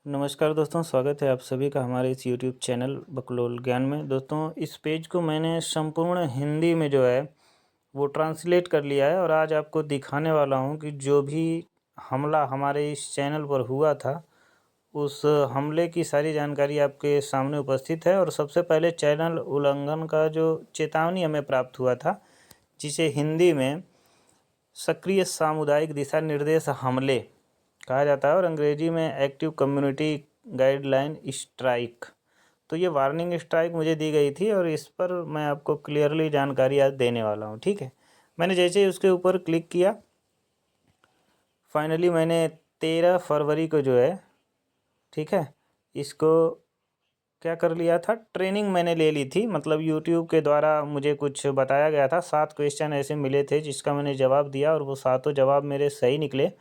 नमस्कार दोस्तों, स्वागत है आप सभी का हमारे इस यूट्यूब चैनल बकलोल ज्ञान में। दोस्तों, इस पेज को मैंने संपूर्ण हिंदी में जो है वो ट्रांसलेट कर लिया है और आज आपको दिखाने वाला हूं कि जो भी हमला हमारे इस चैनल पर हुआ था उस हमले की सारी जानकारी आपके सामने उपस्थित है। और सबसे पहले चैनल उल्लंघन का जो चेतावनी हमें प्राप्त हुआ था, जिसे हिंदी में सक्रिय सामुदायिक दिशा निर्देश हमले कहा जाता है और अंग्रेजी में एक्टिव कम्युनिटी गाइडलाइन स्ट्राइक। तो ये वार्निंग स्ट्राइक मुझे दी गई थी और इस पर मैं आपको क्लियरली जानकारी आज देने वाला हूँ। ठीक है, मैंने जैसे ही उसके ऊपर क्लिक किया, फाइनली मैंने 13 फरवरी को जो है, ठीक है, इसको क्या कर लिया था, ट्रेनिंग मैंने ले ली थी। मतलब यूट्यूब के द्वारा मुझे कुछ बताया गया था, 7 क्वेश्चन ऐसे मिले थे जिसका मैंने जवाब दिया और वो सातों जवाब मेरे सही निकले।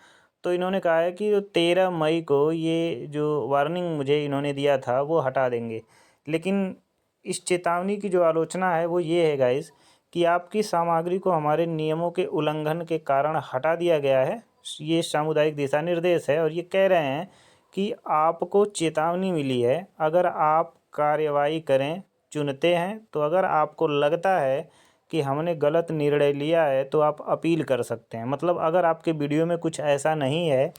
तो इन्होंने कहा है कि 13 मई को ये जो वार्निंग मुझे इन्होंने दिया था वो हटा देंगे। लेकिन इस चेतावनी की जो आलोचना है वो ये है गाइस कि आपकी सामग्री को हमारे नियमों के उल्लंघन के कारण हटा दिया गया है। ये सामुदायिक दिशा निर्देश है और ये कह रहे हैं कि आपको चेतावनी मिली है, अगर आप कार्रवाई करें चुनते हैं तो अगर आपको लगता है कि हमने गलत निर्णय लिया है तो आप अपील कर सकते हैं। मतलब अगर आपके वीडियो में कुछ ऐसा नहीं है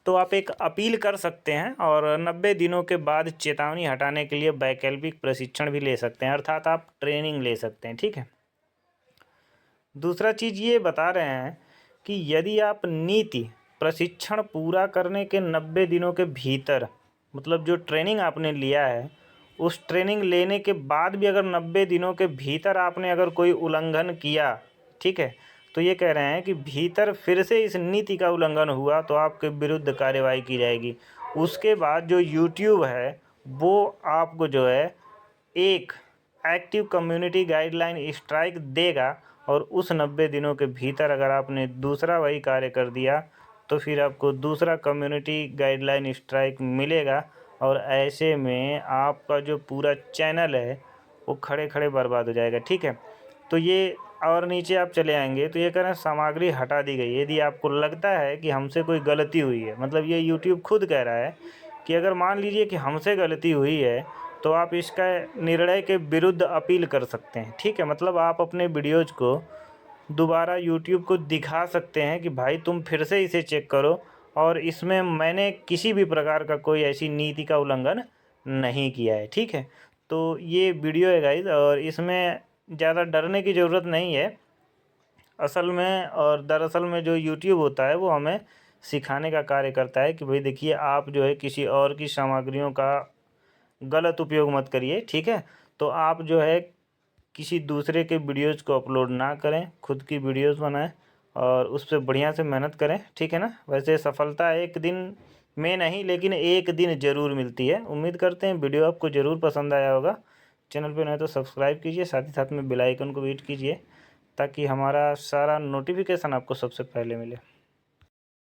तो आप एक अपील कर सकते हैं और 90 दिनों के बाद चेतावनी हटाने के लिए वैकल्पिक प्रशिक्षण भी ले सकते हैं, अर्थात आप ट्रेनिंग ले सकते हैं। ठीक है, दूसरा चीज़ ये बता रहे हैं कि यदि आप नीति प्रशिक्षण पूरा करने के 90 दिनों के भीतर, मतलब जो ट्रेनिंग आपने लिया है उस ट्रेनिंग लेने के बाद भी अगर 90 दिनों के भीतर आपने अगर कोई उल्लंघन किया, ठीक है, तो ये कह रहे हैं कि भीतर फिर से इस नीति का उल्लंघन हुआ तो आपके विरुद्ध कार्रवाई की जाएगी। उसके बाद जो यूट्यूब है वो आपको जो है एक एक्टिव कम्युनिटी गाइडलाइन स्ट्राइक देगा और उस 90 दिनों के भीतर अगर आपने दूसरा वही कार्य कर दिया तो फिर आपको दूसरा कम्युनिटी गाइडलाइन स्ट्राइक मिलेगा और ऐसे में आपका जो पूरा चैनल है वो खड़े खड़े बर्बाद हो जाएगा। ठीक है, तो ये और नीचे आप चले आएंगे तो ये कह रहे हैं सामग्री हटा दी गई। यदि आपको लगता है कि हमसे कोई गलती हुई है, मतलब ये यूट्यूब खुद कह रहा है कि अगर मान लीजिए कि हमसे गलती हुई है तो आप इसका निर्णय के विरुद्ध अपील कर सकते हैं। ठीक है, मतलब आप अपने वीडियोज़ को दोबारा यूट्यूब को दिखा सकते हैं कि भाई तुम फिर से इसे चेक करो और इसमें मैंने किसी भी प्रकार का कोई ऐसी नीति का उल्लंघन नहीं किया है। ठीक है, तो ये वीडियो है गाइस और इसमें ज़्यादा डरने की ज़रूरत नहीं है असल में। और दरअसल में जो यूट्यूब होता है वो हमें सिखाने का कार्य करता है कि भाई देखिए, आप जो है किसी और की सामग्रियों का गलत उपयोग मत करिए। ठीक है, तो आप जो है किसी दूसरे के वीडियोज़ को अपलोड ना करें, खुद की वीडियोज़ बनाएं और उस पर बढ़िया से मेहनत करें। ठीक है ना, वैसे सफलता एक दिन में नहीं लेकिन एक दिन ज़रूर मिलती है। उम्मीद करते हैं वीडियो आपको ज़रूर पसंद आया होगा। चैनल पे नए तो सब्सक्राइब कीजिए, साथ ही साथ में बेल आइकन को भी हिट कीजिए ताकि हमारा सारा नोटिफिकेशन आपको सबसे पहले मिले।